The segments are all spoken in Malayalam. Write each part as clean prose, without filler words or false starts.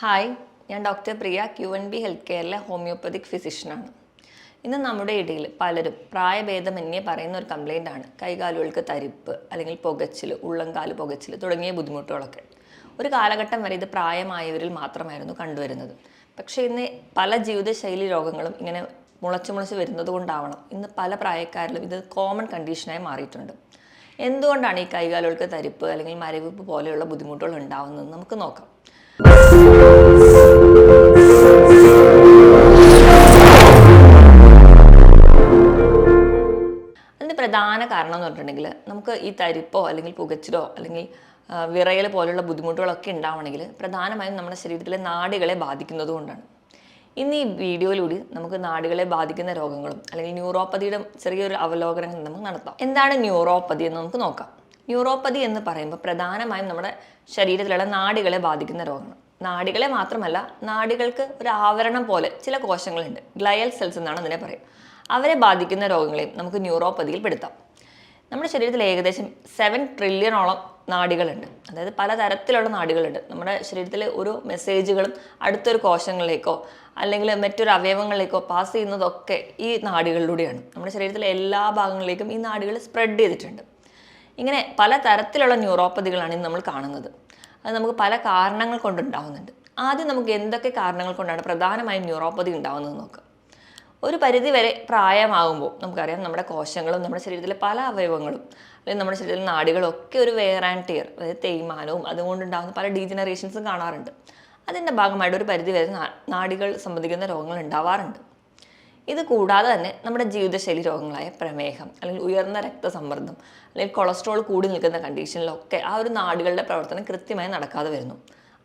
ഹായ്, ഞാൻ ഡോക്ടർ പ്രിയ QNB ഹെൽത്ത് കെയറിലെ ഹോമിയോപ്പതിക് ഫിസിഷ്യനാണ്. ഇന്ന് നമ്മുടെ ഇടയിൽ പലരും പ്രായഭേദമന്യേ പറയുന്ന ഒരു കംപ്ലൈൻ്റ് ആണ് കൈകാലുകൾക്ക് തരിപ്പ് അല്ലെങ്കിൽ പുകച്ചിൽ, ഉള്ളംകാല് പുകച്ചിൽ തുടങ്ങിയ ബുദ്ധിമുട്ടുകളൊക്കെ. ഒരു കാലഘട്ടം വരെ ഇത് പ്രായമായവരിൽ മാത്രമായിരുന്നു കണ്ടുവരുന്നത്. പക്ഷേ ഇന്ന് പല ജീവിതശൈലി രോഗങ്ങളും ഇങ്ങനെ മുളച്ച് വരുന്നത് കൊണ്ടാവണം ഇന്ന് പല പ്രായക്കാരിലും ഇത് കോമൺ കണ്ടീഷനായി മാറിയിട്ടുണ്ട്. എന്തുകൊണ്ടാണ് ഈ കൈകാലുകൾക്ക് തരിപ്പ് അല്ലെങ്കിൽ മരവിപ്പ് പോലെയുള്ള ബുദ്ധിമുട്ടുകൾ ഉണ്ടാവുന്നത് നമുക്ക് നോക്കാം. അതിൻ്റെ പ്രധാന കാരണം എന്ന് പറഞ്ഞിട്ടുണ്ടെങ്കിൽ നമുക്ക് ഈ തരിപ്പോ അല്ലെങ്കിൽ പുകച്ചിലോ അല്ലെങ്കിൽ വിറയൽ പോലുള്ള ബുദ്ധിമുട്ടുകളൊക്കെ ഉണ്ടാവണമെങ്കിൽ പ്രധാനമായും നമ്മുടെ ശരീരത്തിലെ നാഡികളെ ബാധിക്കുന്നത് കൊണ്ടാണ്. ഇന്ന് ഈ വീഡിയോയിലൂടെ നമുക്ക് നാഡികളെ ബാധിക്കുന്ന രോഗങ്ങളും അല്ലെങ്കിൽ ന്യൂറോപ്പതിയുടെ ചെറിയൊരു അവലോകനം നമുക്ക് നടത്താം. എന്താണ് ന്യൂറോപ്പതി എന്ന് നമുക്ക് നോക്കാം. ന്യൂറോപ്പതി എന്ന് പറയുമ്പോൾ പ്രധാനമായും നമ്മുടെ ശരീരത്തിലുള്ള നാഡികളെ ബാധിക്കുന്ന രോഗങ്ങൾ. നാഡികളെ മാത്രമല്ല, നാഡികൾക്ക് ഒരു ആവരണം പോലെ ചില കോശങ്ങളുണ്ട്, ഗ്ലയൽ സെൽസ് എന്നാണ് അതിനെ പറയുക. അവരെ ബാധിക്കുന്ന രോഗങ്ങളെയും നമുക്ക് ന്യൂറോപ്പതിയിൽ പെടുത്താം. നമ്മുടെ ശരീരത്തിൽ ഏകദേശം 7 ട്രില്യണോളം നാഡികളുണ്ട്. അതായത് പലതരത്തിലുള്ള നാഡികളുണ്ട്. നമ്മുടെ ശരീരത്തിലെ ഓരോ മെസ്സേജുകളും അടുത്തൊരു കോശങ്ങളിലേക്കോ അല്ലെങ്കിൽ മറ്റൊരു അവയവങ്ങളിലേക്കോ പാസ് ചെയ്യുന്നതൊക്കെ ഈ നാഡികളിലൂടെയാണ്. നമ്മുടെ ശരീരത്തിലെ എല്ലാ ഭാഗങ്ങളിലേക്കും ഈ നാഡികൾ സ്പ്രെഡ് ചെയ്തിട്ടുണ്ട്. ഇങ്ങനെ പലതരത്തിലുള്ള ന്യൂറോപ്പതികളാണ് ഇന്ന് നമ്മൾ കാണുന്നത്. അത് നമുക്ക് പല കാരണങ്ങൾ കൊണ്ടുണ്ടാവുന്നുണ്ട്. ആദ്യം നമുക്ക് എന്തൊക്കെ കാരണങ്ങൾ കൊണ്ടാണ് പ്രധാനമായും ന്യൂറോപ്പതി ഉണ്ടാവുന്നത് നോക്കാം. ഒരു പരിധി വരെ പ്രായമാകുമ്പോൾ നമുക്കറിയാം നമ്മുടെ കോശങ്ങളും നമ്മുടെ ശരീരത്തിലെ പല അവയവങ്ങളും അല്ലെങ്കിൽ നമ്മുടെ ശരീരത്തിലെ നാഡികളും ഒക്കെ ഒരു വെയർ ആൻഡ് ടിയർ, അതായത് തേയ്മാനവും അതുകൊണ്ടുണ്ടാകുന്ന പല ഡീജനറേഷൻസും കാണാറുണ്ട്. അതിൻ്റെ ഭാഗമായിട്ട് ഒരു പരിധി വരെ നാഡികൾ സംബന്ധിക്കുന്ന രോഗങ്ങൾ ഉണ്ടാവാറുണ്ട്. ഇത് കൂടാതെ തന്നെ നമ്മുടെ ജീവിതശൈലി രോഗങ്ങളായ പ്രമേഹം അല്ലെങ്കിൽ ഉയർന്ന രക്തസമ്മർദ്ദം അല്ലെങ്കിൽ കൊളസ്ട്രോൾ കൂടി നിൽക്കുന്ന കണ്ടീഷനിലൊക്കെ ആ ഒരു നാഡികളുടെ പ്രവർത്തനം കൃത്യമായി നടക്കാതെ വരുന്നു.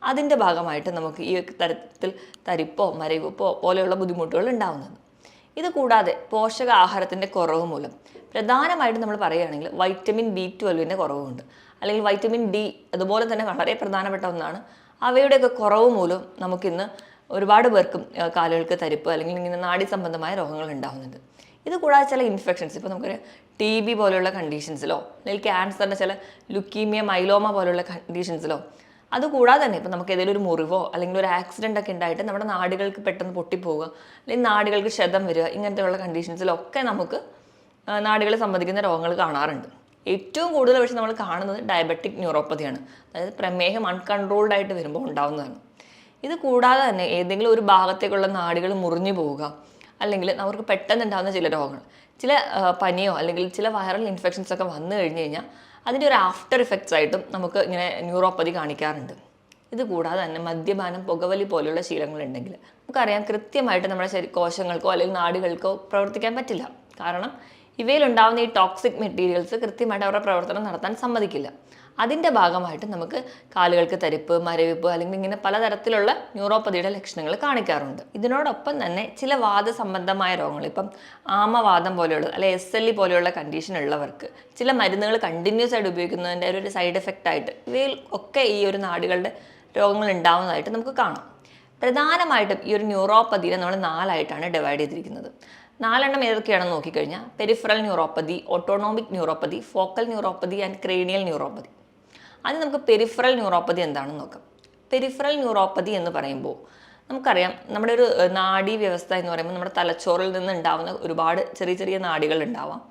അതിൻ്റെ ഭാഗമായിട്ട് നമുക്ക് ഈ തരത്തിൽ തരിപ്പോ മരവിപ്പോ പോലെയുള്ള ബുദ്ധിമുട്ടുകൾ ഉണ്ടാവുന്നത്. ഇത് കൂടാതെ പോഷകാഹാരത്തിൻ്റെ കുറവ് മൂലം പ്രധാനമായിട്ടും നമ്മൾ പറയുകയാണെങ്കിൽ വൈറ്റമിൻ B12 കുറവുണ്ട്, അല്ലെങ്കിൽ വൈറ്റമിൻ D അതുപോലെ തന്നെ വളരെ പ്രധാനപ്പെട്ട ഒന്നാണ്. അവയുടെയൊക്കെ കുറവ് മൂലം നമുക്കിന്ന് ഒരുപാട് പേർക്കും കാലുകൾക്ക് തരിപ്പ് അല്ലെങ്കിൽ ഇങ്ങനെ നാഡി സംബന്ധമായ രോഗങ്ങൾ ഉണ്ടാകുന്നുണ്ട്. ഇത് കൂടാതെ ചില ഇൻഫെക്ഷൻസ്, ഇപ്പോൾ നമുക്കൊരു TB പോലെയുള്ള കണ്ടീഷൻസിലോ അല്ലെങ്കിൽ ക്യാൻസറിൻ്റെ ചില ലുക്കീമിയ, മൈലോമ പോലെയുള്ള കണ്ടീഷൻസിലോ, അതുകൂടാതെ തന്നെ ഇപ്പോൾ നമുക്ക് ഏതെങ്കിലും ഒരു മുറിവോ അല്ലെങ്കിൽ ഒരു ആക്സിഡൻ്റ് ഒക്കെ ഉണ്ടായിട്ട് നമ്മുടെ നാഡികൾക്ക് പെട്ടെന്ന് പൊട്ടിപ്പോവുക അല്ലെങ്കിൽ നാഡികൾക്ക് ക്ഷതം വരിക, ഇങ്ങനത്തെയുള്ള കണ്ടീഷൻസിലൊക്കെ നമുക്ക് നാഡികളെ സംബന്ധിക്കുന്ന രോഗങ്ങൾ കാണാറുണ്ട്. ഏറ്റവും കൂടുതൽ പക്ഷേ നമ്മൾ കാണുന്നത് ഡയബറ്റിക് ന്യൂറോപ്പതിയാണ്. അതായത് പ്രമേഹം അൺകൺട്രോൾഡ് ആയിട്ട് വരുമ്പോൾ ഉണ്ടാകുന്നതാണ്. ഇത് കൂടാതെ തന്നെ ഏതെങ്കിലും ഒരു ഭാഗത്തേക്കുള്ള നാഡികൾ മുറിഞ്ഞു പോവുക, അല്ലെങ്കിൽ അവർക്ക് പെട്ടെന്ന് ഉണ്ടാകുന്ന ചില രോഗങ്ങൾ, ചില പനിയോ അല്ലെങ്കിൽ ചില വൈറൽ ഇൻഫെക്ഷൻസ് ഒക്കെ വന്നു കഴിഞ്ഞ് കഴിഞ്ഞാൽ അതിൻ്റെ ഒരു ആഫ്റ്റർ ഇഫക്ട്സ് ആയിട്ടും നമുക്ക് ഇങ്ങനെ ന്യൂറോപ്പതി കാണിക്കാറുണ്ട്. ഇത് കൂടാതെ തന്നെ മദ്യപാനം, പുകവലി പോലെയുള്ള ശീലങ്ങളുണ്ടെങ്കിൽ നമുക്കറിയാം കൃത്യമായിട്ട് നമ്മുടെ കോശങ്ങൾക്കോ അല്ലെങ്കിൽ നാഡികൾക്കോ പ്രവർത്തിക്കാൻ പറ്റില്ല. കാരണം ഇവയിലുണ്ടാകുന്ന ഈ ടോക്സിക് മെറ്റീരിയൽസ് കൃത്യമായിട്ട് അവരുടെ പ്രവർത്തനം നടത്താൻ സമ്മതിക്കില്ല. അതിൻ്റെ ഭാഗമായിട്ട് നമുക്ക് കാലുകൾക്ക് തരിപ്പ്, മരവിപ്പ് അല്ലെങ്കിൽ ഇങ്ങനെ പലതരത്തിലുള്ള ന്യൂറോപ്പതിയുടെ ലക്ഷണങ്ങൾ കാണിക്കാറുണ്ട്. ഇതിനോടൊപ്പം തന്നെ ചില വാദസംബന്ധമായ രോഗങ്ങൾ, ഇപ്പം ആമവാദം പോലെയുള്ള അല്ലെങ്കിൽ SLE പോലെയുള്ള കണ്ടീഷൻ ഉള്ളവർക്ക് ചില മരുന്നുകൾ കണ്ടിന്യൂസ് ആയിട്ട് ഉപയോഗിക്കുന്നതിൻ്റെ ഒരു സൈഡ് എഫക്റ്റ് ആയിട്ട് ഇവയിൽ ഒക്കെ ഈ ഒരു നാഡികളുടെ രോഗങ്ങൾ ഉണ്ടാവുന്നതായിട്ട് നമുക്ക് കാണാം. പ്രധാനമായിട്ടും ഈ ഒരു ന്യൂറോപ്പതിയെ നമ്മൾ 4ആയിട്ടാണ് ഡിവൈഡ് ചെയ്തിരിക്കുന്നത്. 4 ഏതൊക്കെയാണെന്ന് നോക്കിക്കഴിഞ്ഞാൽ peripheral neuropathy, autonomic neuropathy, focal neuropathy and cranial neuropathy. അത് നമുക്ക് പെരിഫറൽ ന്യൂറോപ്പതി എന്താണെന്ന് നോക്കാം. പെരിഫറൽ ന്യൂറോപ്പതി എന്ന് പറയുമ്പോൾ നമുക്കറിയാം നമ്മുടെ ഒരു നാഡീ വ്യവസ്ഥ എന്ന് പറയുമ്പോൾ നമ്മുടെ തലച്ചോറിൽ നിന്ന് ഉണ്ടാവുന്ന ഒരുപാട് ചെറിയ ചെറിയ നാഡികൾ ഉണ്ടാവാം.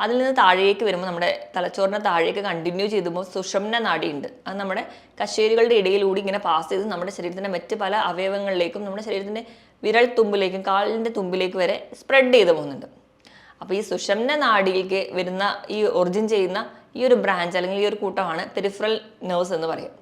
അതിൽ നിന്ന് താഴേക്ക് വരുമ്പോൾ നമ്മുടെ തലച്ചോറിൻ്റെ താഴേക്ക് കണ്ടിന്യൂ ചെയ്തുമ്പോൾ സുഷുമ്ന നാഡി ഉണ്ട്. അത് നമ്മുടെ കശേരുകളുടെ ഇടയിലൂടെ ഇങ്ങനെ പാസ് ചെയ്ത് നമ്മുടെ ശരീരത്തിൻ്റെ മറ്റ് പല അവയവങ്ങളിലേക്കും നമ്മുടെ ശരീരത്തിൻ്റെ വിരൽ തുമ്പിലേക്കും കാലിൻ്റെ തുമ്പിലേക്ക് വരെ സ്പ്രെഡ് ചെയ്ത് പോകുന്നുണ്ട്. അപ്പോൾ ഈ സുഷുമ്ന നാഡിയിലേക്ക് വരുന്ന ഈ ഒറിജിൻ ചെയ്യുന്ന ഈ ഒരു ബ്രാഞ്ച് അല്ലെങ്കിൽ ഈ ഒരു കൂട്ടമാണ് പെരിഫറൽ നെർവ്സ് എന്ന് പറയും.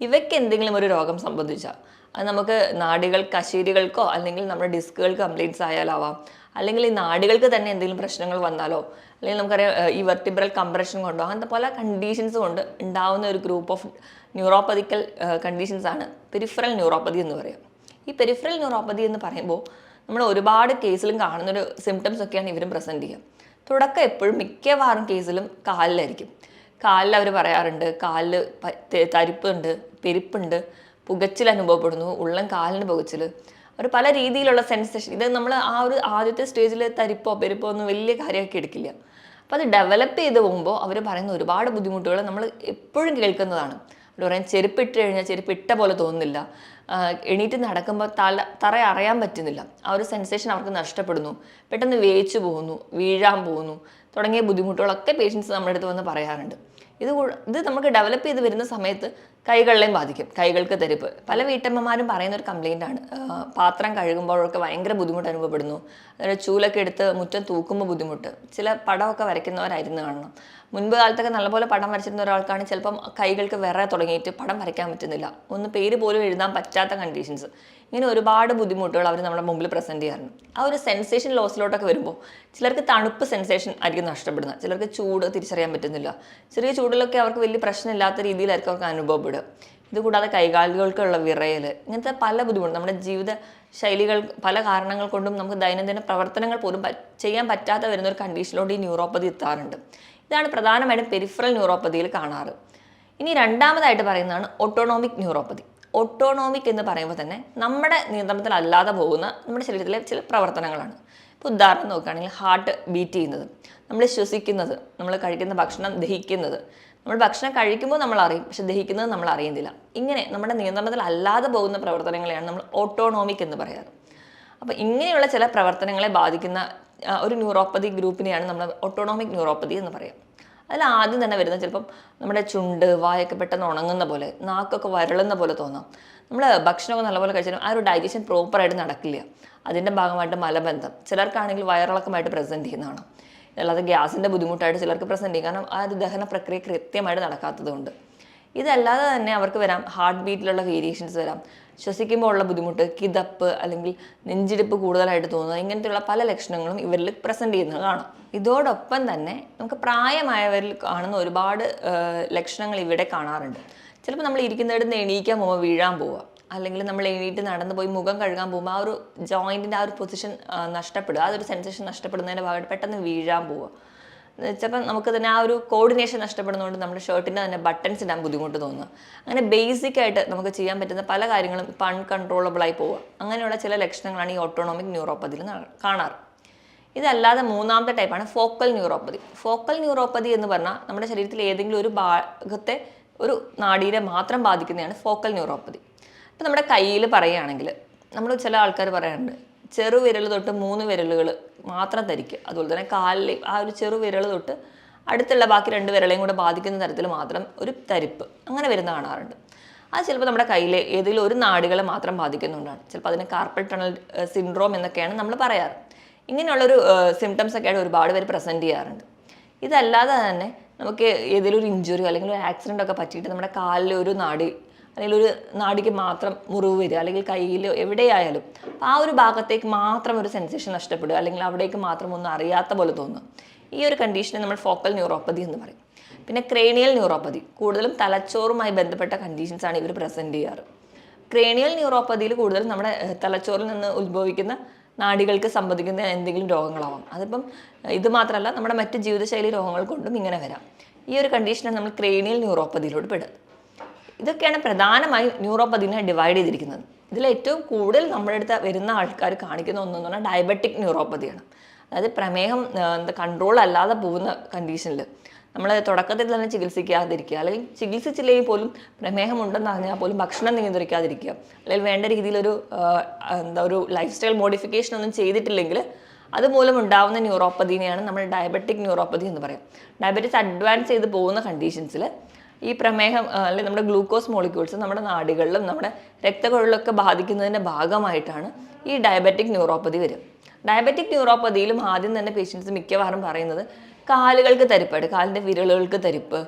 ഇവയ്ക്ക് എന്തെങ്കിലും ഒരു രോഗം സംബന്ധിച്ചാൽ അത് നമുക്ക് നാഡികൾ, കശേരുകൾക്കോ അല്ലെങ്കിൽ നമ്മുടെ ഡിസ്കുകൾക്ക് കംപ്ലയിൻറ്റ്സ് ആയാലാവാം, അല്ലെങ്കിൽ ഈ നാഡികൾക്ക് തന്നെ എന്തെങ്കിലും പ്രശ്നങ്ങൾ വന്നാലോ, അല്ലെങ്കിൽ നമുക്കറിയാം ഈ വെർട്ടിബ്രൽ കംപ്രഷൻ കൊണ്ടോ, അങ്ങനത്തെ പല കണ്ടീഷൻസ് കൊണ്ട് ഉണ്ടാവുന്ന ഒരു ഗ്രൂപ്പ് ഓഫ് ന്യൂറോപ്പതിക്കൽ കണ്ടീഷൻസ് ആണ് പെരിഫറൽ ന്യൂറോപ്പതി എന്ന് പറയുക. ഈ പെരിഫറൽ ന്യൂറോപ്പതി എന്ന് പറയുമ്പോൾ നമ്മൾ ഒരുപാട് കേസിലും കാണുന്നൊരു സിംറ്റംസ് ഒക്കെയാണ് ഇവരും പ്രസൻറ്റ് ചെയ്യുക. തുടക്കം എപ്പോഴും മിക്കവാറും കേസിലും കാലിലായിരിക്കും. കാലിൽ അവർ പറയാറുണ്ട് കാലിൽ തരിപ്പുണ്ട്, പെരുപ്പുണ്ട്, പുകച്ചിൽ അനുഭവപ്പെടുന്നു, ഉള്ളം കാലിന് പുകച്ചിൽ, അവർ പല രീതിയിലുള്ള സെൻസേഷൻ. ഇത് നമ്മൾ ആ ഒരു ആദ്യത്തെ സ്റ്റേജിൽ തരിപ്പോ പെരുപ്പോ ഒന്നും വലിയ കാര്യമാക്കി എടുക്കില്ല. അപ്പോൾ അത് ഡെവലപ്പ് ചെയ്ത് പോകുമ്പോൾ അവർ പറയുന്ന ഒരുപാട് ബുദ്ധിമുട്ടുകൾ നമ്മൾ എപ്പോഴും കേൾക്കുന്നതാണ്. ഇവിടെ പറയാൻ ചെരുപ്പിട്ട് കഴിഞ്ഞാൽ ചെരുപ്പിട്ട പോലെ തോന്നുന്നില്ല, എണീറ്റ് നടക്കുമ്പോൾ തറ അറിയാൻ പറ്റുന്നില്ല, ആ ഒരു സെൻസേഷൻ അവർക്ക് നഷ്ടപ്പെടുന്നു, പെട്ടെന്ന് വേച്ചു പോകുന്നു, വീഴാൻ പോകുന്നു തുടങ്ങിയ ബുദ്ധിമുട്ടുകളൊക്കെ പേഷ്യൻസ് നമ്മുടെ അടുത്ത് വന്ന് പറയാറുണ്ട്. ഇത് നമുക്ക് ഡെവലപ്പ് ചെയ്ത് വരുന്ന സമയത്ത് കൈകളിലെയും ബാധിക്കും. കൈകൾക്ക് തരിപ്പ് പല വീട്ടമ്മമാരും പറയുന്ന ഒരു കംപ്ലൈൻ്റ് ആണ്. പാത്രം കഴുകുമ്പോഴൊക്കെ ഭയങ്കര ബുദ്ധിമുട്ട് അനുഭവപ്പെടുന്നു. അതായത് ചൂലൊക്കെ എടുത്ത് മുറ്റം തൂക്കുമ്പോൾ ബുദ്ധിമുട്ട്. ചില പടമൊക്കെ വരയ്ക്കുന്നവരായിരുന്നു കാണണം. മുൻപ് കാലത്തൊക്കെ നല്ലപോലെ പടം വരച്ചിരുന്ന ഒരാൾക്കാണ് ചിലപ്പം കൈകൾക്ക് വിറ തുടങ്ങിയിട്ട് പടം വരയ്ക്കാൻ പറ്റുന്നില്ല, ഒന്ന് പേര് പോലും എഴുതാൻ പറ്റാത്ത കണ്ടീഷൻസ്. ഇങ്ങനെ ഒരുപാട് ബുദ്ധിമുട്ടുകൾ അവർ നമ്മുടെ മുമ്പിൽ പ്രസൻറ്റ് ചെയ്യാറുണ്ട്. ആ ഒരു സെൻസേഷൻ ലോസിലോട്ടൊക്കെ വരുമ്പോൾ ചിലർക്ക് തണുപ്പ് സെൻസേഷൻ ആയിരിക്കും നഷ്ടപ്പെടുന്നത്, ചിലർക്ക് ചൂട് തിരിച്ചറിയാൻ പറ്റുന്നില്ല. ചെറിയ ചൂടിലൊക്കെ അവർക്ക് വലിയ പ്രശ്നമില്ലാത്ത രീതിയിലായിരിക്കും അവർക്ക് അനുഭവപ്പെടുക. ഇതുകൂടാതെ കൈകാലുകൾക്കുള്ള വിറയൽ, ഇങ്ങനത്തെ പല ബുദ്ധിമുട്ടും നമ്മുടെ ജീവിത ശൈലികൾ പല കാരണങ്ങൾ കൊണ്ടും നമുക്ക് ദൈനംദിന പ്രവർത്തനങ്ങൾ പോലും ചെയ്യാൻ പറ്റാതെ വരുന്ന ഒരു കണ്ടീഷനിലോട്ട് ഈ ന്യൂറോപ്പതി എത്താറുണ്ട്. ഇതാണ് പ്രധാനമായിട്ടും പെരിഫറൽ ന്യൂറോപ്പതിയിൽ കാണാറ്. ഇനി രണ്ടാമതായിട്ട് പറയുന്നതാണ് ഓട്ടോണോമിക് ന്യൂറോപ്പതി. ഓട്ടോണോമിക് എന്ന് പറയുമ്പോൾ തന്നെ നമ്മുടെ നിയന്ത്രണത്തിലല്ലാതെ പോകുന്ന നമ്മുടെ ശരീരത്തിലെ ചില പ്രവർത്തനങ്ങളാണ്. ഇപ്പോൾ ഉദാഹരണം നോക്കുകയാണെങ്കിൽ ഹാർട്ട് ബീറ്റ് ചെയ്യുന്നത്, നമ്മൾ ശ്വസിക്കുന്നത്, നമ്മൾ കഴിക്കുന്ന ഭക്ഷണം ദഹിക്കുന്നത്. നമ്മൾ ഭക്ഷണം കഴിക്കുമ്പോൾ നമ്മൾ അറിയും, പക്ഷെ ദഹിക്കുന്നത് നമ്മൾ അറിയുന്നില്ല. ഇങ്ങനെ നമ്മുടെ നിയന്ത്രണത്തിലല്ലാതെ പോകുന്ന പ്രവർത്തനങ്ങളെയാണ് നമ്മൾ ഓട്ടോണോമിക് എന്ന് പറയാറ്. അപ്പോൾ ഇങ്ങനെയുള്ള ചില പ്രവർത്തനങ്ങളെ ബാധിക്കുന്ന ഒരു ന്യൂറോപ്പതി ഗ്രൂപ്പിനെയാണ് നമ്മൾ ഓട്ടോണോമിക് ന്യൂറോപ്പതി എന്ന് പറയാം. അതിൽ ആദ്യം തന്നെ വരുന്നത് ചിലപ്പം നമ്മുടെ ചുണ്ട് വായൊക്കെ പെട്ടെന്ന് ഉണങ്ങുന്ന പോലെ, നാക്കൊക്കെ വരളുന്ന പോലെ തോന്നാം. നമ്മൾ ഭക്ഷണമൊക്കെ നല്ലപോലെ കഴിച്ചാലും ആ ഒരു ഡൈജഷൻ പ്രോപ്പറായിട്ട് നടക്കില്ല. അതിൻ്റെ ഭാഗമായിട്ട് മലബന്ധം, ചിലർക്കാണെങ്കിൽ വയറിളക്കമായിട്ട് പ്രസൻറ്റ് ചെയ്യുന്നതാണ്. അല്ലാതെ ഗ്യാസിൻ്റെ ബുദ്ധിമുട്ടായിട്ട് ചിലർക്ക് പ്രസൻറ്റ് ചെയ്യും, കാരണം ആ ഒരു ദഹന പ്രക്രിയ കൃത്യമായിട്ട് നടക്കാത്തതുകൊണ്ട്. ഇതല്ലാതെ തന്നെ അവർക്ക് വരാം ഹാർട്ട് ബീറ്റിലുള്ള വേരിയേഷൻസ് വരാം, ശ്വസിക്കുമ്പോൾ ഉള്ള ബുദ്ധിമുട്ട്, കിതപ്പ് അല്ലെങ്കിൽ നെഞ്ചിടിപ്പ് കൂടുതലായിട്ട് തോന്നുക, ഇങ്ങനത്തെയുള്ള പല ലക്ഷണങ്ങളും ഇവരിൽ പ്രസൻറ്റ് ചെയ്യുന്നത് കാണാം. ഇതോടൊപ്പം തന്നെ നമുക്ക് പ്രായമായവരിൽ കാണുന്ന ഒരുപാട് ലക്ഷണങ്ങൾ ഇവിടെ കാണാറുണ്ട്. ചിലപ്പോൾ നമ്മൾ ഇരിക്കുന്നിടത്ത് എണീക്കാൻ പോകുമ്പോൾ വീഴാൻ പോവുക, അല്ലെങ്കിൽ നമ്മൾ എണീറ്റ് നടന്നു പോയി മുഖം കഴുകാൻ പോകുമ്പോൾ ആ ഒരു ജോയിൻറ്റിൻ്റെ ആ ഒരു പൊസിഷൻ നഷ്ടപ്പെടുക, ആ ഒരു സെൻസേഷൻ നഷ്ടപ്പെടുന്നതിൻ്റെ ഭാഗമായിട്ട് പെട്ടെന്ന് വീഴാൻ പോവുക. ചിലപ്പം നമുക്ക് തന്നെ ആ ഒരു കോർഡിനേഷൻ നഷ്ടപ്പെടുന്നതുകൊണ്ട് നമ്മുടെ ഷർട്ടിൻ്റെ തന്നെ ബട്ടൺസ് ഇടാൻ ബുദ്ധിമുട്ട് തോന്നുക. അങ്ങനെ ബേസിക് ആയിട്ട് നമുക്ക് ചെയ്യാൻ പറ്റുന്ന പല കാര്യങ്ങളും ഇപ്പം അൺകൺട്രോളബിളായി പോവുക. അങ്ങനെയുള്ള ചില ലക്ഷണങ്ങളാണ് ഈ ഓട്ടോണോമിക് ന്യൂറോപ്പതിയിൽ കാണാറ്. ഇതല്ലാതെ മൂന്നാമത്തെ ടൈപ്പാണ് ഫോക്കൽ ന്യൂറോപ്പതി. ഫോക്കൽ ന്യൂറോപ്പതി എന്ന് പറഞ്ഞാൽ നമ്മുടെ ശരീരത്തിൽ ഏതെങ്കിലും ഒരു ഭാഗത്തെ ഒരു നാഡീരെ മാത്രം ബാധിക്കുന്നതാണ് ഫോക്കൽ ന്യൂറോപ്പതി. ഇപ്പം നമ്മുടെ കയ്യിൽ പറയുകയാണെങ്കിൽ നമ്മൾ ചില ആൾക്കാർ പറയാറുണ്ട് ചെറുവിരൽ തൊട്ട് 3 വിരലുകൾ മാത്രം തരിക്കുക, അതുപോലെ തന്നെ കാലിൽ ആ ഒരു ചെറുവിരൽ തൊട്ട് അടുത്തുള്ള ബാക്കി 2 വിരളെയും കൂടെ ബാധിക്കുന്ന തരത്തിൽ മാത്രം ഒരു തരിപ്പ് അങ്ങനെ വരുന്ന കാണാറുണ്ട്. അത് ചിലപ്പോൾ നമ്മുടെ കയ്യിലെ ഏതെങ്കിലും ഒരു നാഡികളെ മാത്രം ബാധിക്കുന്നുണ്ടാണ്. ചിലപ്പോൾ അതിന് കാർപ്പൽ ടണൽ സിൻഡ്രോം എന്നൊക്കെയാണ് നമ്മൾ പറയാറ്. ഇങ്ങനെയുള്ളൊരു സിംറ്റംസ് ഒക്കെ ആയിട്ട് ഒരുപാട് പേര് പ്രസൻറ്റ് ചെയ്യാറുണ്ട്. ഇതല്ലാതെ തന്നെ നമുക്ക് ഏതെങ്കിലും ഒരു ഇഞ്ചുറി അല്ലെങ്കിൽ ഒരു ആക്സിഡൻ്റ് ഒക്കെ പറ്റിയിട്ട് നമ്മുടെ കാലിൽ ഒരു നാഡി അല്ലെങ്കിൽ ഒരു നാടിക്ക് മാത്രം മുറിവ് വരിക, അല്ലെങ്കിൽ കയ്യിലോ എവിടെയായാലും അപ്പോൾ ആ ഒരു ഭാഗത്തേക്ക് മാത്രം ഒരു സെൻസേഷൻ നഷ്ടപ്പെടുക, അല്ലെങ്കിൽ അവിടേക്ക് മാത്രം ഒന്നും അറിയാത്ത പോലെ തോന്നുക. ഈ ഒരു കണ്ടീഷനെ നമ്മൾ ഫോക്കൽ ന്യൂറോപ്പതി എന്ന് പറയും. പിന്നെ ക്രേനിയൽ ന്യൂറോപ്പതി, കൂടുതലും തലച്ചോറുമായി ബന്ധപ്പെട്ട കണ്ടീഷൻസാണ് ഇവർ പ്രസൻറ്റ് ചെയ്യാറ്. ക്രേനിയൽ ന്യൂറോപ്പതിയിൽ കൂടുതലും നമ്മുടെ തലച്ചോറിൽ നിന്ന് ഉത്ഭവിക്കുന്ന നാഡികൾക്ക് സംബന്ധിക്കുന്ന എന്തെങ്കിലും രോഗങ്ങളാവാം. അതിപ്പം ഇത് മാത്രമല്ല, നമ്മുടെ മറ്റ് ജീവിതശൈലി രോഗങ്ങൾ കൊണ്ടും ഇങ്ങനെ വരാം. ഈ ഒരു കണ്ടീഷനാണ് നമ്മൾ ക്രേനിയൽ ന്യൂറോപ്പതിയിലോട്ട് പെടുക. ഇതൊക്കെയാണ് പ്രധാനമായും ന്യൂറോപ്പതിനെ ഡിവൈഡ് ചെയ്തിരിക്കുന്നത്. ഇതിൽ ഏറ്റവും കൂടുതൽ നമ്മുടെ അടുത്ത് വരുന്ന ആൾക്കാർ കാണിക്കുന്ന ഒന്നെന്ന് പറഞ്ഞാൽ ഡയബറ്റിക് ന്യൂറോപ്പതിയാണ്. അതായത് പ്രമേഹം കൺട്രോൾ അല്ലാതെ പോകുന്ന കണ്ടീഷനിൽ നമ്മൾ തുടക്കത്തിൽ തന്നെ ചികിത്സിക്കാതിരിക്കുക, അല്ലെങ്കിൽ ചികിത്സിച്ചില്ലെങ്കിൽ പോലും പ്രമേഹം ഉണ്ടെന്ന് അറിഞ്ഞാൽ പോലും ഭക്ഷണം നിയന്ത്രിക്കാതിരിക്കുക, അല്ലെങ്കിൽ വേണ്ട രീതിയിലൊരു ഒരു ലൈഫ് സ്റ്റൈൽ മോഡിഫിക്കേഷൻ ഒന്നും ചെയ്തിട്ടില്ലെങ്കിൽ അതുമൂലം ഉണ്ടാകുന്ന ന്യൂറോപ്പതിനെയാണ് നമ്മൾ ഡയബറ്റിക് ന്യൂറോപ്പതി എന്ന് പറയും. ഡയബറ്റിസ് അഡ്വാൻസ് ചെയ്ത് പോകുന്ന കണ്ടീഷൻസിൽ ഈ പ്രമേഹം അല്ലെങ്കിൽ നമ്മുടെ ഗ്ലൂക്കോസ് മോളിക്യൂൾസ് നമ്മുടെ നാഡികളിലും നമ്മുടെ രക്തക്കുഴലിലൊക്കെ ബാധിക്കുന്നതിൻ്റെ ഭാഗമായിട്ടാണ് ഈ ഡയബറ്റിക് ന്യൂറോപ്പതി വരും. ഡയബറ്റിക് ന്യൂറോപ്പതിയിലും ആദ്യം തന്നെ പേഷ്യൻസ് മിക്കവാറും പറയുന്നത് കാലുകൾക്ക് തരിപ്പായിട്ട്, കാലിൻ്റെ വിരലുകൾക്ക് തരിപ്പ്,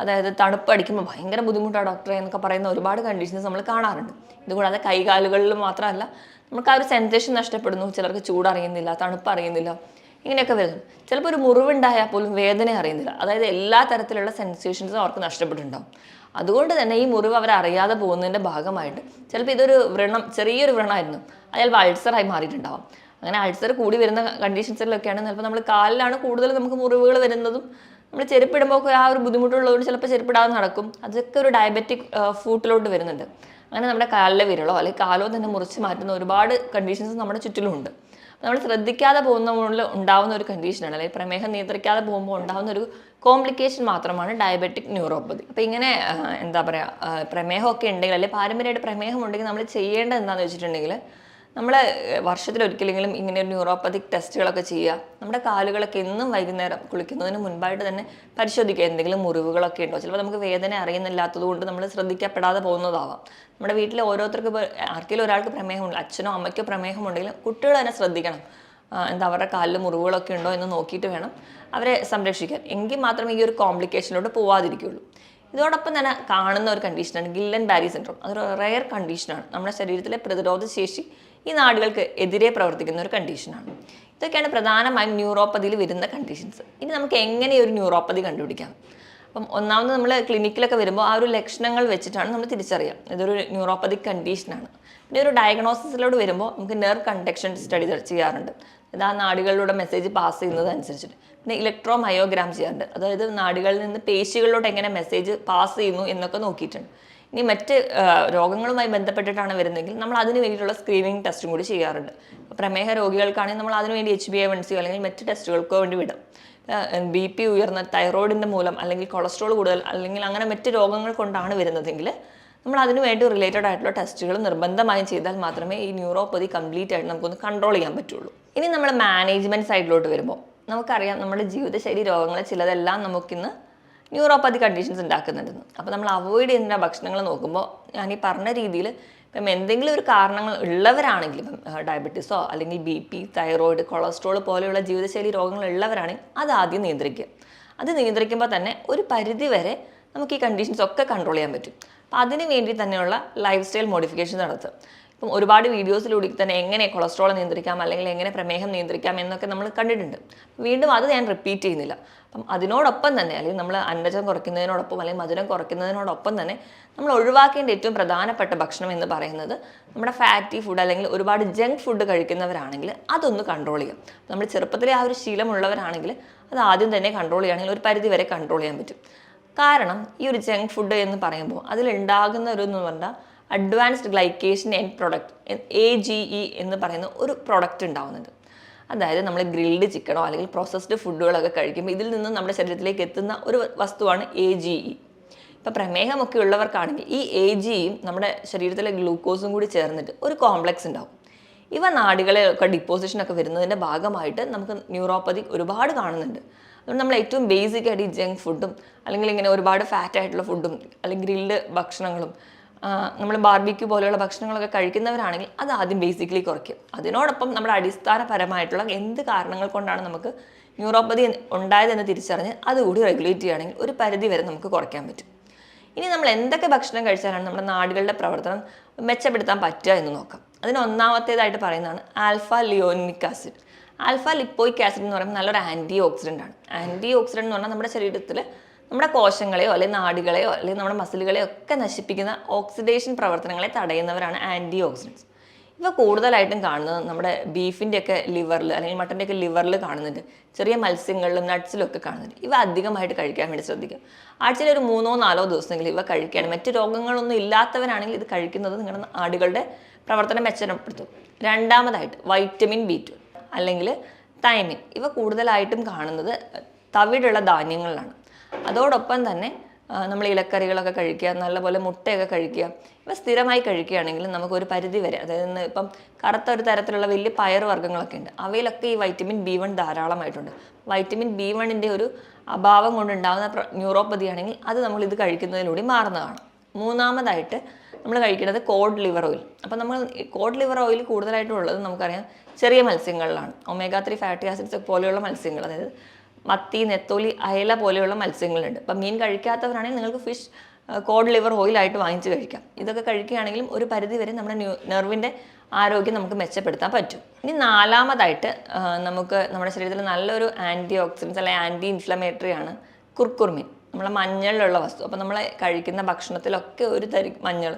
അതായത് തണുപ്പടിക്കുമ്പോൾ ഭയങ്കര ബുദ്ധിമുട്ടാണ് ഡോക്ടറെ എന്നൊക്കെ പറയുന്ന ഒരുപാട് കണ്ടീഷൻസ് നമ്മൾ കാണാറുണ്ട്. ഇതുകൂടാതെ കൈകാലുകളിൽ മാത്രമല്ല നമുക്ക് ആ ഒരു സെൻസേഷൻ നഷ്ടപ്പെടുന്നു, ചിലർക്ക് ചൂടറിയുന്നില്ല, തണുപ്പ് അറിയുന്നില്ല, ഇങ്ങനെയൊക്കെ വരുന്നു. ചിലപ്പോൾ ഒരു മുറിവുണ്ടായാൽ പോലും വേദന അറിയുന്നില്ല. അതായത് എല്ലാ തരത്തിലുള്ള സെൻസേഷൻസും അവർക്ക് നഷ്ടപ്പെട്ടിട്ടുണ്ടാവും. അതുകൊണ്ട് തന്നെ ഈ മുറിവ് അവർ അറിയാതെ പോകുന്നതിൻ്റെ ഭാഗമായിട്ട് ചിലപ്പോൾ ഇതൊരു ചെറിയൊരു വ്രണമായിരുന്നു, അത് ചിലപ്പോൾ അൾസറായി മാറിയിട്ടുണ്ടാവും. അങ്ങനെ അൾസർ കൂടി വരുന്ന കണ്ടീഷൻസിലൊക്കെയാണ് ചിലപ്പോൾ നമ്മൾ കാലിലാണ് കൂടുതൽ നമുക്ക് മുറിവുകൾ വരുന്നതും നമ്മൾ ചെരുപ്പിടുമ്പോൾ ആ ഒരു ബുദ്ധിമുട്ടുള്ളതുകൊണ്ട് ചിലപ്പോൾ ചെരുപ്പിടാതെ നടക്കും. അതൊക്കെ ഒരു ഡയബറ്റിക് ഫൂട്ടിലോട്ട് വരുന്നുണ്ട്. അങ്ങനെ നമ്മുടെ കാലിലെ വിരളോ അല്ലെങ്കിൽ കാലോ തന്നെ മുറിച്ച് മാറ്റുന്ന ഒരുപാട് കണ്ടീഷൻസ് നമ്മുടെ ചുറ്റിലുമുണ്ട്. നമ്മൾ ശ്രദ്ധിക്കാതെ പോകുന്നതുകൊണ്ട് ഉണ്ടാവുന്ന ഒരു കണ്ടീഷനാണ്, അല്ലെങ്കിൽ പ്രമേഹം നിയന്ത്രിക്കാതെ പോകുമ്പോൾ ഉണ്ടാകുന്ന ഒരു കോംപ്ലിക്കേഷൻ മാത്രമാണ് ഡയബറ്റിക് ന്യൂറോപ്പതി. അപ്പോൾ ഇങ്ങനെ എന്താ പറയുക, പ്രമേഹമൊക്കെ ഉണ്ടെങ്കിൽ അല്ലെങ്കിൽ പാരമ്പര്യമായിട്ട് പ്രമേഹം ഉണ്ടെങ്കിൽ നമ്മൾ ചെയ്യേണ്ടത് എന്താണെന്ന് വെച്ചിട്ടുണ്ടെങ്കിൽ നമ്മൾ വർഷത്തിലൊരിക്കലെങ്കിലും ഇങ്ങനെ ഒരു ന്യൂറോപ്പതിക് ടെസ്റ്റുകളൊക്കെ ചെയ്യുക. നമ്മുടെ കാലുകളൊക്കെ എന്നും വൈകുന്നേരം കുളിക്കുന്നതിന് മുൻപായിട്ട് തന്നെ പരിശോധിക്കുക, എന്തെങ്കിലും മുറിവുകളൊക്കെ ഉണ്ടോ. ചിലപ്പോൾ നമുക്ക് വേദന അറിയുന്നില്ലാത്തത് കൊണ്ട് നമ്മൾ ശ്രദ്ധിക്കപ്പെടാതെ പോകുന്നതാവാം. നമ്മുടെ വീട്ടിൽ ഓരോരുത്തർക്ക് ഇപ്പോൾ ആർക്കെങ്കിലും ഒരാൾക്ക് പ്രമേഹമുണ്ട്, അച്ഛനോ അമ്മയ്ക്കോ പ്രമേഹമുണ്ടെങ്കിൽ കുട്ടികൾ തന്നെ ശ്രദ്ധിക്കണം. എന്താ അവരുടെ കാലിൽ മുറിവുകളൊക്കെ ഉണ്ടോ എന്ന് നോക്കിയിട്ട് വേണം അവരെ സംരക്ഷിക്കാൻ. എങ്കിൽ മാത്രമേ ഈ ഒരു കോംപ്ലിക്കേഷനിലോട്ട് പോവാതിരിക്കുകയുള്ളൂ. ഇതോടൊപ്പം തന്നെ കാണുന്ന ഒരു കണ്ടീഷനാണ് ഗില്ലൻ ബാരി സിൻഡ്രോം. അതൊരു റെയർ കണ്ടീഷനാണ്. നമ്മുടെ ശരീരത്തിലെ പ്രതിരോധ ശേഷി ഈ നാടുകൾക്ക് എതിരെ പ്രവർത്തിക്കുന്ന ഒരു കണ്ടീഷനാണ്. ഇതൊക്കെയാണ് പ്രധാനമായും ന്യൂറോപ്പതിയിൽ വരുന്ന കണ്ടീഷൻസ്. ഇനി നമുക്ക് എങ്ങനെ ഒരു ന്യൂറോപ്പതി കണ്ടുപിടിക്കാം? അപ്പം ഒന്നാമത് നമ്മൾ ക്ലിനിക്കിലൊക്കെ വരുമ്പോൾ ആ ഒരു ലക്ഷണങ്ങൾ വെച്ചിട്ടാണ് നമ്മൾ തിരിച്ചറിയാം ഇതൊരു ന്യൂറോപ്പതിക് കണ്ടീഷനാണ്. പിന്നെ ഒരു ഡയഗ്നോസിസിലോട് വരുമ്പോൾ നമുക്ക് നെർവ് കണ്ടക്ഷൻ സ്റ്റഡി ചെയ്യാറുണ്ട്. അത് ആ നാടുകളിലൂടെ മെസ്സേജ് പാസ് ചെയ്യുന്നത് അനുസരിച്ചിട്ട്. പിന്നെ ഇലക്ട്രോ മയോഗ്രാം ചെയ്യാറുണ്ട്. അതായത് നാടുകളിൽ നിന്ന് പേശികളിലോട്ട് എങ്ങനെ മെസ്സേജ് പാസ് ചെയ്യുന്നു എന്നൊക്കെ നോക്കിയിട്ടുണ്ട്. ഇനി മറ്റ് രോഗങ്ങളുമായി ബന്ധപ്പെട്ടിട്ടാണ് വരുന്നതെങ്കിൽ നമ്മൾ അതിന് വേണ്ടിയിട്ടുള്ള സ്ക്രീനിങ് ടെസ്റ്റും കൂടി ചെയ്യാറുണ്ട്. പ്രമേഹ രോഗികൾക്കാണെങ്കിൽ നമ്മൾ അതിനുവേണ്ടി HbA1c അല്ലെങ്കിൽ മറ്റ് ടെസ്റ്റുകൾക്കോ വേണ്ടി വിടും. BP ഉയർന്ന തൈറോയിഡിൻ്റെ മൂലം അല്ലെങ്കിൽ കൊളസ്ട്രോൾ കൂടുതൽ അല്ലെങ്കിൽ അങ്ങനെ മറ്റ് രോഗങ്ങൾ കൊണ്ടാണ് വരുന്നതെങ്കിൽ നമ്മൾ അതിനു വേണ്ടി റിലേറ്റഡ് ആയിട്ടുള്ള ടെസ്റ്റുകൾ നിർബന്ധമായും ചെയ്താൽ മാത്രമേ ഈ ന്യൂറോപ്പതി കംപ്ലീറ്റ് ആയിട്ട് നമുക്കൊന്ന് കൺട്രോൾ ചെയ്യാൻ പറ്റുള്ളൂ. ഇനി നമ്മൾ മാനേജ്മെൻറ്റ് സൈഡിലോട്ട് വരുമ്പോൾ നമുക്കറിയാം നമ്മുടെ ജീവിതശൈലി രോഗങ്ങൾ ചിലതെല്ലാം നമുക്കിന്ന് ന്യൂറോപ്പതി കണ്ടീഷൻസ് ഉണ്ടാക്കുന്നുണ്ടെന്ന്. അപ്പോൾ നമ്മൾ അവോയ്ഡ് ചെയ്യുന്ന ഭക്ഷണങ്ങൾ നോക്കുമ്പോൾ ഞാൻ ഈ പറഞ്ഞ രീതിയിൽ ഇപ്പം എന്തെങ്കിലും ഒരു കാരണങ്ങൾ ഉള്ളവരാണെങ്കിൽ, ഇപ്പം ഡയബറ്റീസോ അല്ലെങ്കിൽ BP, തൈറോയിഡ്, കൊളസ്ട്രോൾ പോലെയുള്ള ജീവിതശൈലി രോഗങ്ങൾ ഉള്ളവരാണെങ്കിൽ അത് ആദ്യം നിയന്ത്രിക്കുക. അത് നിയന്ത്രിക്കുമ്പോൾ തന്നെ ഒരു പരിധി വരെ നമുക്ക് ഈ കണ്ടീഷൻസ് ഒക്കെ കൺട്രോൾ ചെയ്യാൻ പറ്റും. അപ്പം അതിന് വേണ്ടി തന്നെയുള്ള ലൈഫ് സ്റ്റൈൽ മോഡിഫിക്കേഷൻ നടത്തുക. ഇപ്പം ഒരുപാട് വീഡിയോസിലൂടെ തന്നെ എങ്ങനെ കൊളസ്ട്രോൾ നിയന്ത്രിക്കാം അല്ലെങ്കിൽ എങ്ങനെ പ്രമേഹം നിയന്ത്രിക്കാം എന്നൊക്കെ നമ്മൾ കണ്ടിട്ടുണ്ട്. വീണ്ടും അത് ഞാൻ റിപ്പീറ്റ് ചെയ്യുന്നില്ല. അപ്പം അതിനോടൊപ്പം തന്നെ അല്ലെങ്കിൽ നമ്മൾ അന്നജം കുറയ്ക്കുന്നതിനോടൊപ്പം അല്ലെങ്കിൽ മധുരം കുറയ്ക്കുന്നതിനോടൊപ്പം തന്നെ നമ്മൾ ഒഴിവാക്കേണ്ട ഏറ്റവും പ്രധാനപ്പെട്ട ഭക്ഷണം എന്ന് പറയുന്നത് നമ്മുടെ ഫാറ്റി ഫുഡ് അല്ലെങ്കിൽ ഒരുപാട് ജങ്ക് ഫുഡ് കഴിക്കുന്നവരാണെങ്കിൽ അതൊന്ന് കൺട്രോൾ ചെയ്യാം. നമ്മൾ ചെറുപ്പത്തിലെ ആ ഒരു ശീലമുള്ളവരാണെങ്കിൽ അത് ആദ്യം തന്നെ കൺട്രോൾ ചെയ്യുകയാണെങ്കിൽ ഒരു പരിധി വരെ കൺട്രോൾ ചെയ്യാൻ പറ്റും. കാരണം ഈ ഒരു ജങ്ക് ഫുഡ് എന്ന് പറയുമ്പോൾ അതിലുണ്ടാകുന്ന ഒരു എന്ന് പറഞ്ഞാൽ advanced glycation end product AGE എന്ന് പറയുന്ന ഒരു പ്രൊഡക്റ്റ് ഉണ്ടാവുന്നുണ്ട്. അതായത് നമ്മൾ ഗ്രിൽഡ് ചിക്കനോ അല്ലെങ്കിൽ പ്രോസസ്ഡ് ഫുഡുകളൊക്കെ കഴിക്കുമ്പോൾ ഇതിൽ നിന്ന് നമ്മുടെ ശരീരത്തിലേക്ക് എത്തുന്ന ഒരു വസ്തുവാണ് AGE. ഇപ്പോൾ പ്രമേഹമൊക്കെ ഉള്ളവർക്കാണെങ്കിൽ ഈ AGEയും നമ്മുടെ ശരീരത്തിലെ ഗ്ലൂക്കോസും കൂടി ചേർന്നിട്ട് ഒരു കോംപ്ലക്സ് ഉണ്ടാവും. ഇവ നാടുകളെയൊക്കെ ഡിപ്പോസിഷനൊക്കെ വരുന്നതിൻ്റെ ഭാഗമായിട്ട് നമുക്ക് ന്യൂറോപ്പതി ഒരുപാട് കാണുന്നുണ്ട്. അതുകൊണ്ട് നമ്മൾ ഏറ്റവും ബേസിക് ആയിട്ട് ഈ ജങ്ക് ഫുഡും അല്ലെങ്കിൽ ഇങ്ങനെ ഒരുപാട് ഫാറ്റ് ആയിട്ടുള്ള ഫുഡും അല്ലെങ്കിൽ ഗ്രിൽഡ് ഭക്ഷണങ്ങളും നമ്മൾ ബാർബിക്യൂ പോലെയുള്ള ഭക്ഷണങ്ങളൊക്കെ കഴിക്കുന്നവരാണെങ്കിൽ അത് ആദ്യം ബേസിക്കലി കുറയ്ക്കും. അതിനോടൊപ്പം നമ്മുടെ അടിസ്ഥാനപരമായിട്ടുള്ള എന്ത് കാരണങ്ങൾ കൊണ്ടാണ് നമുക്ക് ന്യൂറോപ്പതി ഉണ്ടായതെന്ന് തിരിച്ചറിഞ്ഞ് അതുകൂടി റെഗുലേറ്റ് ചെയ്യുകയാണെങ്കിൽ ഒരു പരിധി വരെ നമുക്ക് കുറയ്ക്കാൻ പറ്റും. ഇനി നമ്മൾ എന്തൊക്കെ ഭക്ഷണം കഴിച്ചാലാണ് നമ്മുടെ നാടുകളുടെ പ്രവർത്തനം മെച്ചപ്പെടുത്താൻ പറ്റുക എന്ന് നോക്കാം. അതിന് ഒന്നാമത്തേതായിട്ട് പറയുന്നതാണ് ആൽഫ ലിയോനിക് ആസിഡ്. ആൽഫ ലിപ്പോയിക് ആസിഡ് എന്ന് പറയുമ്പോൾ നല്ലൊരു ആൻറ്റി ഓക്സിഡൻ്റ് ആണ്. ആൻറ്റി ഓക്സിഡൻ്റ് എന്ന് പറഞ്ഞാൽ നമ്മുടെ ശരീരത്തിൽ നമ്മുടെ കോശങ്ങളെയോ അല്ലെങ്കിൽ നാടുകളെയോ അല്ലെങ്കിൽ നമ്മുടെ മസിലുകളെയോ ഒക്കെ നശിപ്പിക്കുന്ന ഓക്സിഡേഷൻ പ്രവർത്തനങ്ങളെ തടയുന്നവരാണ് ആൻറ്റി ഓക്സിഡൻസ്. ഇവ കൂടുതലായിട്ടും കാണുന്നത് നമ്മുടെ ബീഫിൻ്റെയൊക്കെ ലിവറിൽ അല്ലെങ്കിൽ മട്ടൻ്റെയൊക്കെ ലിവറിൽ കാണുന്നുണ്ട്. ചെറിയ മത്സ്യങ്ങളിലും നട്ട്സിലും ഒക്കെ കാണുന്നുണ്ട്. ഇവ അധികമായിട്ട് കഴിക്കാൻ വേണ്ടി ശ്രദ്ധിക്കുക. ആഴ്ചയിൽ ഒരു 3-4 ദിവസമെങ്കിലും ഇവ കഴിക്കുകയാണ്. മറ്റ് രോഗങ്ങളൊന്നും ഇല്ലാത്തവരാണെങ്കിൽ ഇത് കഴിക്കുന്നത് നിങ്ങളുടെ നാടുകളുടെ പ്രവർത്തനം മെച്ചപ്പെടുത്തും. രണ്ടാമതായിട്ട് വൈറ്റമിൻ B12 അല്ലെങ്കിൽ തൈമിൻ. ഇവ കൂടുതലായിട്ടും കാണുന്നത് തവിടുള്ള ധാന്യങ്ങളിലാണ്. അതോടൊപ്പം തന്നെ നമ്മൾ ഇലക്കറികളൊക്കെ കഴിക്കുക, നല്ലപോലെ മുട്ടയൊക്കെ കഴിക്കുക. ഇവ സ്ഥിരമായി കഴിക്കുകയാണെങ്കിൽ നമുക്കൊരു പരിധി വരെ, അതായത് ഇപ്പം കറുത്ത ഒരു തരത്തിലുള്ള വലിയ പയർ വർഗ്ഗങ്ങളൊക്കെ ഉണ്ട്, അവയിലൊക്കെ ഈ വൈറ്റമിൻ B1 ധാരാളമായിട്ടുണ്ട്. വൈറ്റമിൻ B1ൻ്റെ ഒരു അഭാവം കൊണ്ടുണ്ടാകുന്ന ന്യൂറോപ്പതി ആണെങ്കിൽ അത് നമ്മൾ ഇത് കഴിക്കുന്നതിലൂടെ മാറുന്നതാണ്. മൂന്നാമതായിട്ട് നമ്മൾ കഴിക്കുന്നത് കോഡ് ലിവർ ഓയിൽ. അപ്പം നമ്മൾ കോഡ് ലിവർ ഓയിൽ കൂടുതലായിട്ടും ഉള്ളത് നമുക്കറിയാം ചെറിയ മത്സ്യങ്ങളിലാണ്. omega-3 ഫാറ്റി ആസിഡ്സ് പോലെയുള്ള മത്സ്യങ്ങൾ, അതായത് മത്തി, നെത്തോലി, അയല പോലെയുള്ള മത്സ്യങ്ങളുണ്ട്. അപ്പം മീൻ കഴിക്കാത്തവരാണെങ്കിൽ നിങ്ങൾക്ക് ഫിഷ് കോഡ് ലിവർ ഓയിലായിട്ട് വാങ്ങിച്ച് കഴിക്കാം. ഇതൊക്കെ കഴിക്കുകയാണെങ്കിലും ഒരു പരിധി വരെ നമ്മുടെ നെർവിൻ്റെ ആരോഗ്യം നമുക്ക് മെച്ചപ്പെടുത്താൻ പറ്റും. ഇനി നാലാമതായിട്ട് നമുക്ക് നമ്മുടെ ശരീരത്തിൽ നല്ലൊരു ആൻറ്റി ഓക്സിഡൻസ് അല്ലെങ്കിൽ ആൻറ്റി ഇൻഫ്ലമേറ്ററി ആണ് കുർക്കുർമിൻ, നമ്മളെ മഞ്ഞളിലുള്ള വസ്തു. അപ്പോൾ നമ്മൾ കഴിക്കുന്ന ഭക്ഷണത്തിലൊക്കെ ഒരു തരി മഞ്ഞൾ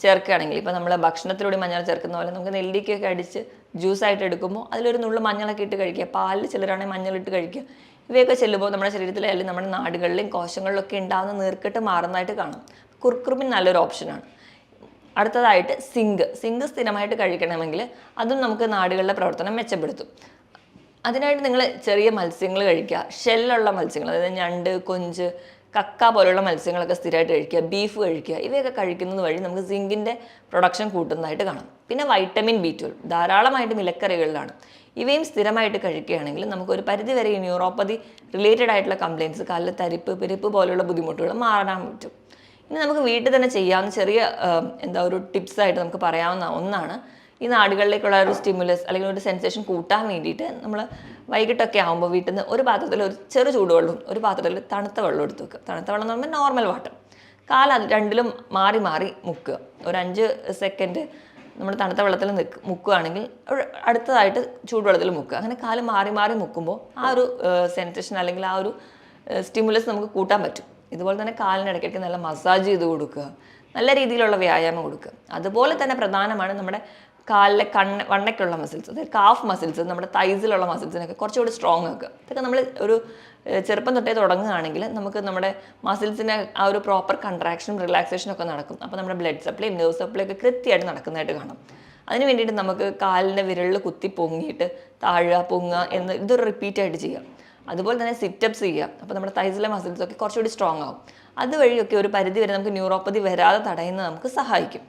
ചേർക്കുകയാണെങ്കിൽ, ഇപ്പോൾ നമ്മൾ ഭക്ഷണത്തിലൂടെ മഞ്ഞൾ ചേർക്കുന്ന പോലെ നമുക്ക് നെല്ലിക്കയൊക്കെ അടിച്ച് ജ്യൂസായിട്ട് എടുക്കുമ്പോൾ അതിലൊരു നുള്ളു മഞ്ഞളൊക്കെ ഇട്ട് കഴിക്കുക, പാലിൽ ചിലരാണെങ്കിൽ മഞ്ഞളിട്ട് കഴിക്കുക. ഇവയൊക്കെ ചെല്ലുമ്പോൾ നമ്മുടെ ശരീരത്തിലെ അല്ലെങ്കിൽ നമ്മുടെ നാടുകളിലെയും കോശങ്ങളിലൊക്കെ ഉണ്ടാകുന്ന നീർക്കെട്ട് മാറുന്നതായിട്ട് കാണും. കുർക്കുമിൻ നല്ലൊരു ഓപ്ഷനാണ്. അടുത്തതായിട്ട് സിങ്ക് സ്ഥിരമായിട്ട് കഴിക്കണമെങ്കിൽ അതും നമുക്ക് നാടുകളുടെ പ്രവർത്തനം മെച്ചപ്പെടുത്തും. അതിനായിട്ട് നിങ്ങൾ ചെറിയ മത്സ്യങ്ങൾ കഴിക്കുക, ഷെല്ലുള്ള മത്സ്യങ്ങൾ, അതായത് ഞണ്ട്, കൊഞ്ച്, കക്ക പോലുള്ള മത്സ്യങ്ങളൊക്കെ സ്ഥിരമായിട്ട് കഴിക്കുക, ബീഫ് കഴിക്കുക. ഇവയൊക്കെ കഴിക്കുന്നത് വഴി നമുക്ക് സിങ്കിൻ്റെ പ്രൊഡക്ഷൻ കൂട്ടുന്നതായിട്ട് കാണാം. പിന്നെ വൈറ്റമിൻ B12 ധാരാളമായിട്ടും ഇലക്കറികളിലാണ്. ഇവയും സ്ഥിരമായിട്ട് കഴിക്കുകയാണെങ്കിൽ നമുക്കൊരു പരിധിവരെ ഈ ന്യൂറോപ്പതി റിലേറ്റഡ് ആയിട്ടുള്ള കംപ്ലയിൻറ്റ്സ്, കാലിൽ തരിപ്പ്, പെരുപ്പ് പോലുള്ള ബുദ്ധിമുട്ടുകൾ മാറാൻ പറ്റും. ഇനി നമുക്ക് വീട്ടിൽ തന്നെ ചെയ്യാവുന്ന ചെറിയ ഒരു ടിപ്സായിട്ട് നമുക്ക് പറയാവുന്ന ഒന്നാണ്, ഈ നാടുകളിലേക്കുള്ള ഒരു സ്റ്റിമുലസ് അല്ലെങ്കിൽ ഒരു സെൻസേഷൻ കൂട്ടാൻ വേണ്ടിയിട്ട് നമ്മൾ വൈകിട്ടൊക്കെ ആകുമ്പോൾ വീട്ടിൽ നിന്ന് ഒരു പാത്രത്തിൽ ഒരു ചെറു ചൂടുവെള്ളവും ഒരു പാത്രത്തിൽ തണുത്ത വെള്ളം എടുത്ത് വെക്കുക. തണുത്ത വെള്ളം എന്ന് പറയുമ്പോൾ നോർമൽ വാട്ടർ. അത് രണ്ടിലും മാറി മാറി മുക്കുക. ഒരു 5 സെക്കൻഡ് നമ്മൾ തണുത്ത വെള്ളത്തിൽ മുക്കുകയാണെങ്കിൽ അടുത്തതായിട്ട് ചൂടുവെള്ളത്തിൽ മുക്കുക. അങ്ങനെ കാല് മാറി മാറി മുക്കുമ്പോൾ ആ ഒരു സെൻസേഷൻ അല്ലെങ്കിൽ ആ ഒരു സ്റ്റിമുലസ് നമുക്ക് കൂട്ടാൻ പറ്റും. ഇതുപോലെ തന്നെ കാലിനിടയ്ക്കൊക്കെ നല്ല മസാജ് ചെയ്ത് കൊടുക്കുക, നല്ല രീതിയിലുള്ള വ്യായാമം കൊടുക്കുക. അതുപോലെ തന്നെ പ്രധാനമാണ് നമ്മുടെ കാലിലെ വണ്ണയ്ക്കുള്ള മസിൽസ്, അതായത് കാഫ് മസിൽസ്, നമ്മുടെ തൈസിലുള്ള മസിൽസിനൊക്കെ കുറച്ചുകൂടി സ്ട്രോങ് ആക്കുക. ഇതൊക്കെ നമ്മൾ ഒരു ചെറുപ്പം തൊട്ടേ തുടങ്ങുകയാണെങ്കിൽ നമുക്ക് നമ്മുടെ മസിൽസിൻ്റെ ആ ഒരു പ്രോപ്പർ കൺട്രാക്ഷനും റിലാക്സേഷനും ഒക്കെ നടക്കും. അപ്പോൾ നമ്മുടെ ബ്ലഡ് സപ്ലൈയും നെർവ് സപ്ലൈ ഒക്കെ കൃത്യമായിട്ട് നടക്കുന്നതായിട്ട് കാണാം. അതിന് വേണ്ടിയിട്ട് നമുക്ക് കാലിൻ്റെ വിരലിൽ കുത്തി പൊങ്ങിയിട്ട് താഴുക, പൊങ്ങുക എന്ന് ഇതൊരു റിപ്പീറ്റായിട്ട് ചെയ്യാം. അതുപോലെ തന്നെ സിറ്റപ്സ് ചെയ്യുക. അപ്പോൾ നമ്മുടെ തൈസിലെ മസിൽസൊക്കെ കുറച്ചുകൂടി സ്ട്രോങ് ആവും. അതുവഴിയൊക്കെ ഒരു പരിധി വരെ നമുക്ക് ന്യൂറോപ്പതി വരാതെ തടയുന്നത് നമുക്ക് സഹായിക്കും.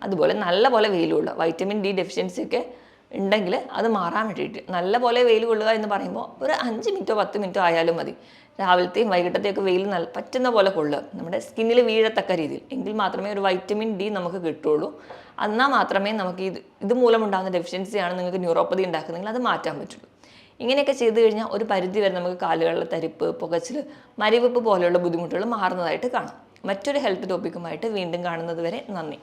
അതുപോലെ നല്ലപോലെ വെയിൽ കൊള്ളുക. വൈറ്റമിൻ D ഡെഫിഷ്യൻസി ഒക്കെ ഉണ്ടെങ്കിൽ അത് മാറാൻ വേണ്ടിയിട്ട് നല്ലപോലെ വെയിൽ കൊള്ളുക എന്ന് പറയുമ്പോൾ ഒരു 5 മിനിറ്റോ 10 മിനിറ്റോ ആയാലും മതി. രാവിലത്തെയും വൈകിട്ടത്തെയൊക്കെ വെയിൽ പറ്റുന്ന പോലെ കൊള്ളുക, നമ്മുടെ സ്കിന്നിൽ വീഴത്തക്ക രീതിയിൽ. എങ്കിൽ മാത്രമേ ഒരു വൈറ്റമിൻ D നമുക്ക് കിട്ടുള്ളൂ. എന്നാൽ മാത്രമേ നമുക്ക് ഇത് മൂലമുണ്ടാകുന്ന ഡെഫിഷ്യൻസിയാണ് നിങ്ങൾക്ക് ന്യൂറോപ്പതി ഉണ്ടാക്കുന്നതെങ്കിൽ അത് മാറ്റാൻ പറ്റുള്ളൂ. ഇങ്ങനെയൊക്കെ ചെയ്തു കഴിഞ്ഞാൽ ഒരു പരിധി വരെ നമുക്ക് കാലുകളിലെ തരിപ്പ്, പുകച്ചിൽ, മരവിപ്പ് പോലെയുള്ള ബുദ്ധിമുട്ടുകൾ മാറുന്നതായിട്ട് കാണാം. മറ്റൊരു ഹെൽത്ത് ടോപ്പിക്കുമായിട്ട് വീണ്ടും കാണുന്നത് വരെ നന്ദി.